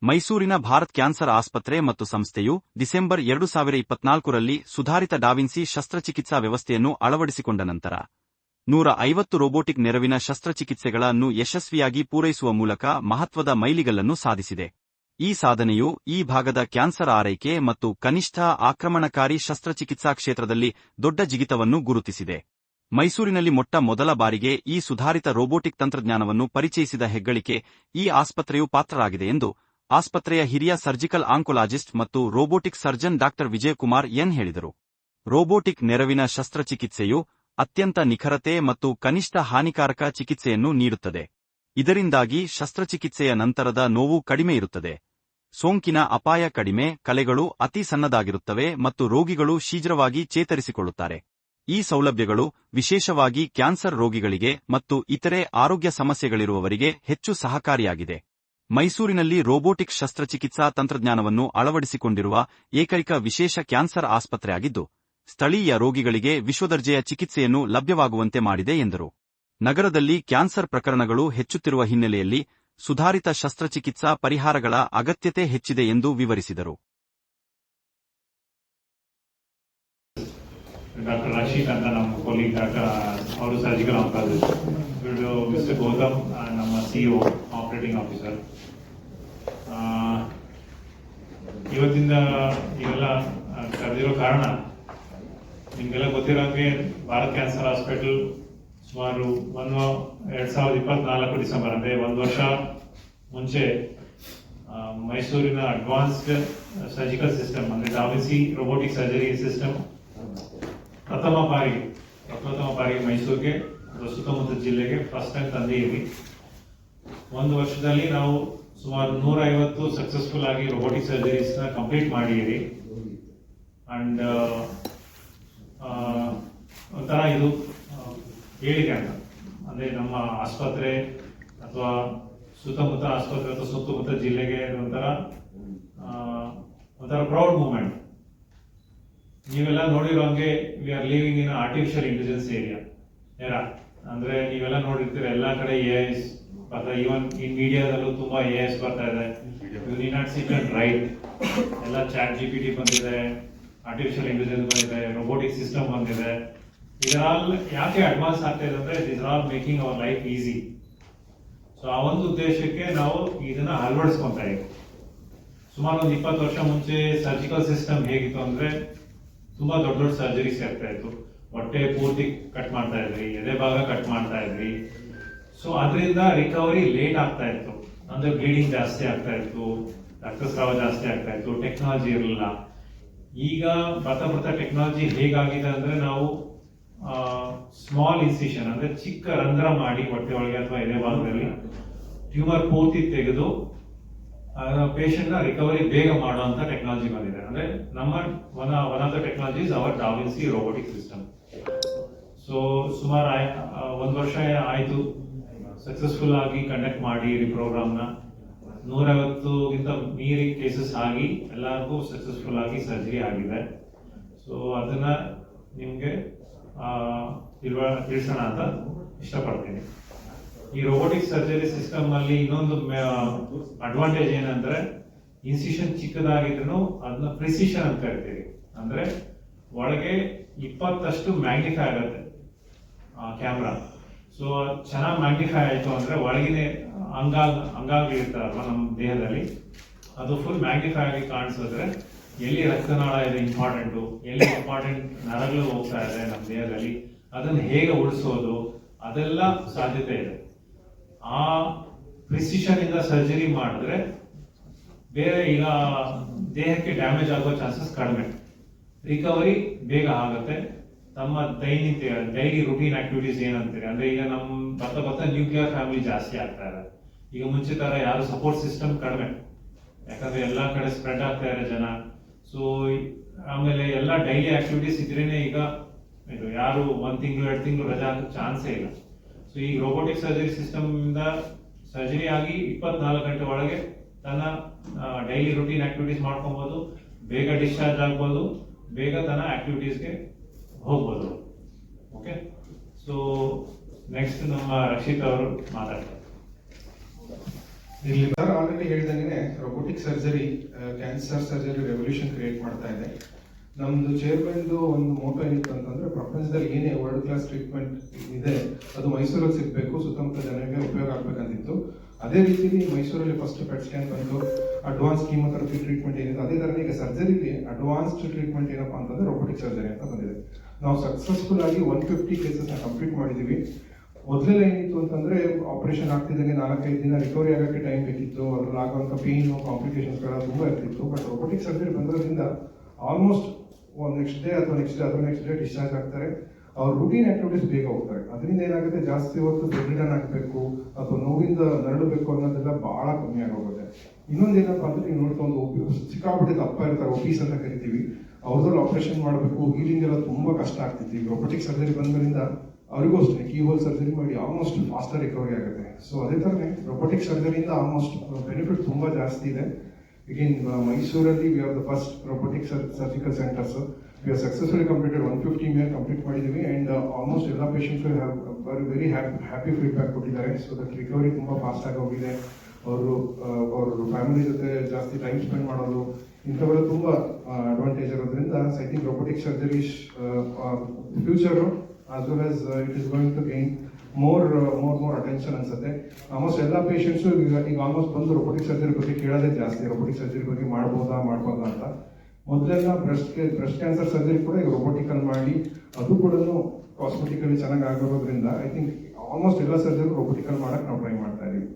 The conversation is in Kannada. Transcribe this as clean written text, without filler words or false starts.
ಮೈಸೂರಿನ ಭಾರತ್ ಕ್ಯಾನ್ಸರ್ ಆಸ್ಪತ್ರೆ ಮತ್ತು ಸಂಸ್ಥೆಯು ಡಿಸೆಂಬರ್ 2024ರಲ್ಲಿ ಸುಧಾರಿತ ಡಾವಿನ್ಸಿ ಶಸ್ತ್ರಚಿಕಿತ್ಸಾ ವ್ಯವಸ್ಥೆಯನ್ನು ಅಳವಡಿಸಿಕೊಂಡ ನಂತರ 150 ರೋಬೋಟಿಕ್ ನೆರವಿನ ಶಸ್ತ್ರಚಿಕಿತ್ಸೆಗಳನ್ನು ಯಶಸ್ವಿಯಾಗಿ ಪೂರೈಸುವ ಮೂಲಕ ಮಹತ್ವದ ಮೈಲಿಗಲ್ಲನ್ನು ಸಾಧಿಸಿದೆ. ಈ ಸಾಧನೆಯು ಈ ಭಾಗದ ಕ್ಯಾನ್ಸರ್ ಆರೈಕೆ ಮತ್ತು ಕನಿಷ್ಠ ಆಕ್ರಮಣಕಾರಿ ಶಸ್ತ್ರಚಿಕಿತ್ಸಾ ಕ್ಷೇತ್ರದಲ್ಲಿ ದೊಡ್ಡ ಜಿಗಿತವನ್ನು ಗುರುತಿಸಿದೆ. ಮೈಸೂರಿನಲ್ಲಿ ಮೊಟ್ಟ ಮೊದಲ ಬಾರಿಗೆ ಈ ಸುಧಾರಿತ ರೋಬೋಟಿಕ್ ತಂತ್ರಜ್ಞಾನವನ್ನು ಪರಿಚಯಿಸಿದ ಹೆಗ್ಗಳಿಕೆ ಈ ಆಸ್ಪತ್ರೆಯು ಪಾತ್ರರಾಗಿದೆ ಎಂದು ಆಸ್ಪತ್ರೆಯ ಹಿರಿಯ ಸರ್ಜಿಕಲ್ ಆಂಕೊಲಾಜಿಸ್ಟ್ ಮತ್ತು ರೋಬೋಟಿಕ್ ಸರ್ಜನ್ ಡಾ. ವಿಜಯಕುಮಾರ್ ಎನ್ ಹೇಳಿದರು. ರೋಬೋಟಿಕ್ ನೆರವಿನ ಶಸ್ತ್ರಚಿಕಿತ್ಸೆಯು ಅತ್ಯಂತ ನಿಖರತೆ ಮತ್ತು ಕನಿಷ್ಠ ಹಾನಿಕಾರಕ ಚಿಕಿತ್ಸೆಯನ್ನು ನೀಡುತ್ತದೆ. ಇದರಿಂದಾಗಿ ಶಸ್ತ್ರಚಿಕಿತ್ಸೆಯ ನಂತರದ ನೋವು ಕಡಿಮೆ ಇರುತ್ತದೆ, ಸೋಂಕಿನ ಅಪಾಯ ಕಡಿಮೆ, ಕಲೆಗಳು ಅತಿ ಸಣ್ಣದಾಗಿರುತ್ತವೆ ಮತ್ತು ರೋಗಿಗಳು ಶೀಘ್ರವಾಗಿ ಚೇತರಿಸಿಕೊಳ್ಳುತ್ತಾರೆ. ಈ ಸೌಲಭ್ಯಗಳು ವಿಶೇಷವಾಗಿ ಕ್ಯಾನ್ಸರ್ ರೋಗಿಗಳಿಗೆ ಮತ್ತು ಇತರೆ ಆರೋಗ್ಯ ಸಮಸ್ಯೆಗಳಿರುವವರಿಗೆ ಹೆಚ್ಚು ಸಹಕಾರಿಯಾಗಿದೆ. ಮೈಸೂರಿನಲ್ಲಿ ರೋಬೋಟಿಕ್ ಶಸ್ತ್ರಚಿಕಿತ್ಸಾ ತಂತ್ರಜ್ಞಾನವನ್ನು ಅಳವಡಿಸಿಕೊಂಡಿರುವ ಏಕೈಕ ವಿಶೇಷ ಕ್ಯಾನ್ಸರ್ ಆಸ್ಪತ್ರೆಯಾಗಿದ್ದು, ಸ್ಥಳೀಯ ರೋಗಿಗಳಿಗೆ ವಿಶ್ವದರ್ಜೆಯ ಚಿಕಿತ್ಸೆಯನ್ನು ಲಭ್ಯವಾಗುವಂತೆ ಮಾಡಿದೆ ಎಂದರು. ನಗರದಲ್ಲಿ ಕ್ಯಾನ್ಸರ್ ಪ್ರಕರಣಗಳು ಹೆಚ್ಚುತ್ತಿರುವ ಹಿನ್ನೆಲೆಯಲ್ಲಿ ಸುಧಾರಿತ ಶಸ್ತ್ರಚಿಕಿತ್ಸಾ ಪರಿಹಾರಗಳ ಅಗತ್ಯತೆ ಹೆಚ್ಚಿದೆ ಎಂದು ವಿವರಿಸಿದರು. ಡಾಕ್ಟರ್ ರಶೀದ್ ಅಂತ ನಮ್ಮ ಕೊಲೀಗ್ ಅವರು ಸರ್ಜಿಕಲ್ ಆಂಕಾಲಜಿಸ್ಟ್, ಮಿಸ್ಟರ್ ಗೌತಮ್ ನಮ್ಮ ಸಿಇಒ ಆಪರೇಟಿಂಗ್ ಆಫೀಸರ್. ಇವತ್ತಿಂದ ಇವೆಲ್ಲ ಕರೆದಿರೋ ಕಾರಣ ನಿಮಗೆಲ್ಲ ಗೊತ್ತಿರೋಂಗೆ ಭಾರತ್ ಕ್ಯಾನ್ಸರ್ ಹಾಸ್ಪಿಟಲ್ ಸುಮಾರು 2024 ಡಿಸೆಂಬರ್ ಅಂದರೆ 1 ವರ್ಷ ಮುಂಚೆ ಮೈಸೂರಿನ ಅಡ್ವಾನ್ಸ್ಡ್ ಸರ್ಜಿಕಲ್ ಸಿಸ್ಟಮ್ ಅಂದರೆ ಡಾವಿನ್ಸಿ ರೋಬೋಟಿಕ್ ಸರ್ಜರಿ ಸಿಸ್ಟಮ್ ಪ್ರಥಮ ಬಾರಿಗೆ ಮೈಸೂರಿಗೆ ಸುತ್ತಮುತ್ತ ಜಿಲ್ಲೆಗೆ ಫಸ್ಟ್ ಟೈಮ್ ತಂದಿದ್ದೀವಿ. 1 ವರ್ಷದಲ್ಲಿ ನಾವು ಸುಮಾರು 150 ಸಕ್ಸಸ್ಫುಲ್ ಆಗಿ ರೋಬೋಟಿಕ್ ಸರ್ಜರೀಸ್ ನ ಕಂಪ್ಲೀಟ್ ಮಾಡಿದ್ದೀವಿ. ಅಂಡ್ ಒಂಥರ ಇದು ಹೇಳಿಕೆ ಅಂತ ಅಂದ್ರೆ ನಮ್ಮ ಆಸ್ಪತ್ರೆ ಅಥವಾ ಸುತ್ತಮುತ್ತ ಆಸ್ಪತ್ರೆ ಅಥವಾ ಸುತ್ತಮುತ್ತ ಜಿಲ್ಲೆಗೆ ಒಂಥರ ಪ್ರೌಡ್ ಮೂಮೆಂಟ್. ನೀವೆಲ್ಲ ನೋಡಿರೋಂಗೆ we are living in artificial intelligence era. ಅಂದ್ರೆ ನೀವೆಲ್ಲ ನೋಡಿರ್ತೀರ ಎಲ್ಲಾ ಕಡೆ ಎಐಸ್ ಬರ್ತಾ, ಈವನ್ ಇನ್ ಮೀಡಿಯಾದಲ್ಲೂ ತುಂಬಾ ಎಐಸ್ ಬರ್ತಾ ಇದೆ. You need not sit and write. ಎಲ್ಲ ಚಾಟ್ GPT ಬಂದಿದೆ, ಆರ್ಟಿಫಿಷಿಯಲ್ ಇಂಟೆಲಿಜೆನ್ಸ್ ಬಂದಿದೆ, ರೋಬೋಟಿಕ್ ಸಿಸ್ಟಮ್ ಬಂದಿದೆ. ಇದರಾಲ್ ಯಾಕೆ ಅಡ್ವಾನ್ಸ್ ಆಗ್ತಾ ಇದೆ ಅಂದ್ರೆ this are making our life easy. So ಆ ಒಂದು ಉದ್ದೇಶಕ್ಕೆ ನಾವು ಇದನ್ನ ಅಳವಡಿಸ್ಕೊಂತ ಇದ್ದೀವಿ. ಸುಮಾರು ಒಂದು 20 ವರ್ಷ ಮುಂಚೆ ಸರ್ಜಿಕಲ್ ಸಿಸ್ಟಮ್ ಹೇಗಿತ್ತು ಅಂದ್ರೆ ತುಂಬಾ ದೊಡ್ಡ ದೊಡ್ಡ ಸರ್ಜರೀಸ್ ಆಗ್ತಾ ಇತ್ತು. ಹೊಟ್ಟೆ ಪೂರ್ತಿ ಕಟ್ ಮಾಡ್ತಾ ಇದ್ರಿ, ಎದೆ ಭಾಗ ಕಟ್ ಮಾಡ್ತಾ ಇದ್ರಿ. ಸೊ ಅದರಿಂದ ರಿಕವರಿ ಲೇಟ್ ಆಗ್ತಾ ಇತ್ತು, ಅಂದ್ರೆ ಬ್ಲೀಡಿಂಗ್ ಜಾಸ್ತಿ ಆಗ್ತಾ ಇತ್ತು, ರಕ್ತಸ್ರಾವ ಜಾಸ್ತಿ ಆಗ್ತಾ ಇತ್ತು, ಟೆಕ್ನಾಲಜಿ ಇರಲಿಲ್ಲ. ಈಗ ಬರ್ತಾ ಟೆಕ್ನಾಲಜಿ ಹೇಗಾಗಿದೆ ಅಂದ್ರೆ ನಾವು ಸ್ಮಾಲ್ ಇನ್ಸಿಷನ್ ಅಂದ್ರೆ ಚಿಕ್ಕ ರಂಧ್ರ ಮಾಡಿ ಹೊಟ್ಟೆ ಒಳಗೆ ಅಥವಾ ಎದೆ ಭಾಗದಲ್ಲಿ ಟ್ಯೂಮರ್ ಪೂರ್ತಿ ತೆಗೆದು ಪೇಷಂಟ್ ನ ರಿಕವರಿ ಬೇಗ ಮಾಡುವಂತ ಟೆಕ್ನಾಲಜಿ ಬಂದಿದೆ. ಅಂದ್ರೆ ನಮ್ಮ one of the technologies our da Vinci robotic system. So ಸುಮಾರು 1 ವರ್ಷ ಆಯ್ತು ಸಕ್ಸಸ್ಫುಲ್ ಆಗಿ ಕಂಡಕ್ಟ್ ಮಾಡಿ ಈ ಪ್ರೋಗ್ರಾಮ್ ನ. 150ಗಿಂತ ಮೀರಿ ಕೇಸಸ್ ಆಗಿ ಎಲ್ಲರಿಗೂ ಸಕ್ಸಸ್ಫುಲ್ ಆಗಿ ಸರ್ಜರಿ ಆಗಿದೆ. ಸೊ ಅದನ್ನ ನಿಮ್ಗೆ ತಿಳಿಸೋಣ ಅಂತ ಇಷ್ಟಪಡ್ತೀನಿ. ಈ ರೋಬೋಟಿಕ್ ಸರ್ಜರಿ ಸಿಸ್ಟಮ್ ಅಲ್ಲಿ ಇನ್ನೊಂದು ಅಡ್ವಾಂಟೇಜ್ ಏನಂದ್ರೆ ಇನ್ಸಿಷನ್ ಚಿಕ್ಕದಾಗಿದ್ರು ಅದನ್ನ ಪ್ರಿಸಿಷನ್ ಅಂತ ಕರಿತೀವಿ. ಅಂದ್ರೆ ಒಳಗೆ 20 ಮ್ಯಾಗ್ನಿಫೈ ಆಗುತ್ತೆ ಕ್ಯಾಮ್ರಾ. ಸೊ ಚೆನ್ನಾಗಿ ಮ್ಯಾಗ್ನಿಫೈ ಆಯ್ತು ಅಂದ್ರೆ ಒಳಗಿನ ಅಂಗಾಂಗಗಳಿರ್ತಾರಲ್ವ ನಮ್ಮ ದೇಹದಲ್ಲಿ ಅದು ಫುಲ್ ಮ್ಯಾಗ್ನಿಫೈ ಆಗಿ ಕಾಣಿಸಿದ್ರೆ ಎಲ್ಲಿ ರಕ್ತನಾಳ ಇದೆ ಇಂಪಾರ್ಟೆಂಟು, ಎಲ್ಲಿ ಇಂಪಾರ್ಟೆಂಟ್ ನರಗಳು ಹೋಗ್ತಾ ಇದೆ ನಮ್ಮ ದೇಹದಲ್ಲಿ, ಅದನ್ನು ಹೇಗೆ ಉಳಿಸೋದು ಅದೆಲ್ಲ ಸಾಧ್ಯತೆ ಇದೆ. ಆ ಪ್ರಿಸಿಷನ್ ಇಂದ ಸರ್ಜರಿ ಮಾಡಿದ್ರೆ ಬೇರೆ ಈಗ ದೇಹಕ್ಕೆ ಡ್ಯಾಮೇಜ್ ಆಗೋ ಚಾನ್ಸಸ್ ಕಡಿಮೆ, ರಿಕವರಿ ಬೇಗ ಆಗುತ್ತೆ. ತಮ್ಮ ಡೈಲಿ ರುಟೀನ್ ಆಕ್ಟಿವಿಟೀಸ್ ಏನಂತೀರಿ ಅಂದ್ರೆ ಈಗ ನಮ್ಮ ಬರ್ತಾ ನ್ಯೂಕ್ಲಿಯರ್ ಫ್ಯಾಮಿಲಿ ಜಾಸ್ತಿ ಆಗ್ತಾ ಇದೆ. ಈಗ ಮುಂಚೆ ತರ ಯಾರು ಸಪೋರ್ಟ್ ಸಿಸ್ಟಮ್ ಕಡಿಮೆ, ಯಾಕಂದ್ರೆ ಎಲ್ಲಾ ಕಡೆ ಸ್ಪ್ರೆಡ್ ಆಗ್ತಾ ಇದೆ ಜನ. ಸೊ ಆಮೇಲೆ ಎಲ್ಲ ಡೈಲಿ ಆಕ್ಟಿವಿಟೀಸ್ ಇದ್ರೇನೆ ಈಗ ಇದು ಯಾರು 1 ತಿಂಗಳು 2 ತಿಂಗಳು ರಜಾ ಹಾಕೋ ಚಾನ್ಸೇ ಇಲ್ಲ. ಸೊ ಈ ರೋಬೋಟಿಕ್ ಸರ್ಜರಿ ಸಿಸ್ಟಮ್ ಇಂದ ಸರ್ಜರಿ ಆಗಿ 24 ಗಂಟೆ ಒಳಗೆ ತನ್ನ ಡೈಲಿ ರುಟೀನ್ ಆಕ್ಟಿವಿಟೀಸ್ ಮಾಡ್ಕೊಬಹುದು, ಬೇಗ ಡಿಸ್ಚಾರ್ಜ್ ಆಗ್ಬೋದು, ಬೇಗ ತನ್ನ ಆಕ್ಟಿವಿಟೀಸ್ಗೆ ಹೋಗ್ಬೋದು. ಓಕೆ, ಸೊ ನೆಕ್ಸ್ಟ್ ನಮ್ಮ ರಕ್ಷಿತ್ ಅವರು ಮಾತಾಡ್ತಾರೆ. ಇಲ್ಲಿ ಸರ್ ಆಲ್ರೆಡಿ ಹೇಳ್ದಂಗೆ robotic surgery cancer surgery revolution create ಮಾಡ್ತಾ ಇದೆ. ನಮ್ದು ಚೇರ್ಮನ್ದು ಒಂದು ಮೋಟೋ ಏನಿತ್ತು ಅಂತಂದ್ರೆ ಪ್ರಪಂಚದಲ್ಲಿ ಏನೇ ವರ್ಲ್ಡ್ ಕ್ಲಾಸ್ ಟ್ರೀಟ್ಮೆಂಟ್ ಇದೆ ಅದು ಮೈಸೂರಲ್ಲಿ ಸಿಗಬೇಕು, ಸುತ್ತಮುತ್ತ ಜನರಿಗೆ ಉಪಯೋಗ ಆಗ್ಬೇಕಂತಿತ್ತು. ಅದೇ ರೀತಿಲಿ ಮೈಸೂರಲ್ಲಿ ಫಸ್ಟ್ ಪೆಟ್ ಸ್ಕ್ಯಾನ್ ಬಂದು ಅಡ್ವಾನ್ಸ್ ಕೀಮೋಥೆರಪಿ ಟ್ರೀಟ್ಮೆಂಟ್ ಏನಿದೆ ಅದೇ ಥರ ಈಗ ಸರ್ಜರಿಲಿ ಅಡ್ವಾನ್ಸ್ಡ್ ಟ್ರೀಟ್ಮೆಂಟ್ ಏನಪ್ಪಾ ಅಂತಂದ್ರೆ ರೋಬೋಟಿಕ್ ಸರ್ಜರಿ ಅಂತ ಬಂದಿದೆ. ನಾವು ಸಕ್ಸಸ್ಫುಲ್ ಆಗಿ 150 ಕೇಸಸ್ನ ಕಂಪ್ಲೀಟ್ ಮಾಡಿದೀವಿ. ಮೊದಲೆಲ್ಲ ಏನಿತ್ತು ಅಂತಂದ್ರೆ ಆಪರೇಷನ್ ಆಗ್ತಿದ್ದಂಗೆ 4-5 ದಿನ ರಿಕವರಿ ಆಗೋಕ್ಕೆ ಟೈಮ್ ಬೇಕಿತ್ತು, ಅದ್ರಲ್ಲಿ ಆಗುವಂಥ ಪೇನ್ ಕಾಂಪ್ಲಿಕೇಶನ್ಸ್ಗಳ ತುಂಬ ಇರ್ತಿತ್ತು. ಬಟ್ ರೋಬೋಟಿಕ್ ಸರ್ಜರಿ ಬಂದ್ರಿಂದ ಆಲ್ಮೋಸ್ಟ್ ನೆಕ್ಸ್ಟ್ ಡೇ ಅಥವಾ ನೆಕ್ಸ್ಟ್ ಡೇ ಡಿಸ್ಚಾರ್ಜ್ ಆಗ್ತಾರೆ. ಅವ್ರ ರೂಟೀನ್ ಆಕ್ಟಿವಿಟೀಸ್ ಬೇಗ ಹೋಗ್ತಾರೆ. ಅದರಿಂದ ಏನಾಗುತ್ತೆ, ಜಾಸ್ತಿ ಹೊತ್ತು ಬೆಡ್ ರಿಟರ್ನ್ ಆಗಬೇಕು ಅಥವಾ ನೋವಿಂದ ನರಳಬೇಕು ಅನ್ನೋದೆಲ್ಲ ಬಹಳ ಕಮ್ಮಿ ಆಗೋಗುತ್ತೆ. ಇನ್ನೊಂದೇನಪ್ಪ ಅಂದ್ರೆ ನೀವು ನೋಡ್ಕೊಂಡು ಸಿಕ್ಕಾಪಟ್ಟೆ ದಪ್ಪ ಇರ್ತಾರೆ, ಒಪೀಸ್ ಅಂತ ಕರಿತೀವಿ, ಅವ್ರದ್ರಲ್ಲಿ ಆಪರೇಷನ್ ಮಾಡಬೇಕು, ಹೀಲಿಂಗ್ ಎಲ್ಲ ತುಂಬಾ ಕಷ್ಟ ಆಗ್ತಿತ್ತು. ಈಗ ರೋಬೋಟಿಕ್ ಸರ್ಜರಿ ಬಂದ್ರಿಂದ ಅವರಿಗೂ ಅಷ್ಟೇ ಕೀ ಹೋಲ್ ಸರ್ಜರಿ ಮಾಡಿ ಆಲ್ಮೋಸ್ಟ್ ಫಾಸ್ಟರ್ ರಿಕವರಿ ಆಗುತ್ತೆ. ಸೊ ಅದೇ ಥರನೇ ರೋಬೋಟಿಕ್ ಸರ್ಜರಿಯಿಂದ ಆಲ್ಮೋಸ್ಟ್ ಬೆನಿಫಿಟ್ ತುಂಬಾ ಜಾಸ್ತಿ ಇದೆ. Again, ಮೈಸೂರಲ್ಲಿ we are the first robotic surgical centers. We have successfully completed 150 ಮೇಲೆ ಕಂಪ್ಲೀಟ್ ಮಾಡಿದ್ದೀವಿ ಆ್ಯಂಡ್ ಆಲ್ಮೋಸ್ಟ್ ಎಲ್ಲ ಪೇಷಂಟ್ಸ್ ವೆರಿ ಹ್ಯಾಪಿ ಫೀಡ್ಬ್ಯಾಕ್ ಕೊಟ್ಟಿದ್ದಾರೆ. ಸೊ ದಟ್ ರಿಕವರಿ ತುಂಬ ಫಾಸ್ಟ್ ಆಗಿ ಹೋಗಿದೆ. ಅವ್ರ ಫ್ಯಾಮಿಲಿ ಜೊತೆ ಜಾಸ್ತಿ ಟೈಮ್ ಸ್ಪೆಂಡ್ ಮಾಡೋದು ಇಂಥವೆಲ್ಲ ತುಂಬ ಅಡ್ವಾಂಟೇಜ್ ಇರೋದ್ರಿಂದ I think robotic surgeries future as well as it is going to gain more attention ಅನ್ಸುತ್ತೆ. ಆಲ್ಮೋಸ್ಟ್ ಎಲ್ಲ ಪೇಷಂಟ್ಸು ಈಗ ಆಲ್ಮೋಸ್ಟ್ ಬಂದು ರೋಬೋಟಿಕ್ ಸರ್ಜರಿ ಬಗ್ಗೆ ಕೇಳೋದೇ ಜಾಸ್ತಿ, ರೋಬೋಟಿಕ್ ಸರ್ಜರಿ ಬಗ್ಗೆ ಮಾಡ್ಬೋದಾ ಅಂತ. ಮೊದಲೆಲ್ಲ ಬ್ರೆಸ್ಟ್ ಕ್ಯಾನ್ಸರ್ ಸರ್ಜರಿ ಕೂಡ ಈಗ ರೋಬೋಟಿಕಲ್ ಮಾಡಿ ಅದು ಕೂಡ ಕಾಸ್ಮೆಟಿಕಲಿ ಚೆನ್ನಾಗಿ ಆಗಿರೋದ್ರಿಂದ ಐ ಥಿಂಕ್ ಆಲ್ಮೋಸ್ಟ್ ಎಲ್ಲ ಸರ್ಜರಿ ರೋಬೋಟಿಕಲ್ ಮಾಡಕ್ಕೆ ನಾವು ಟ್ರೈ ಮಾಡ್ತಾ ಇದೀವಿ.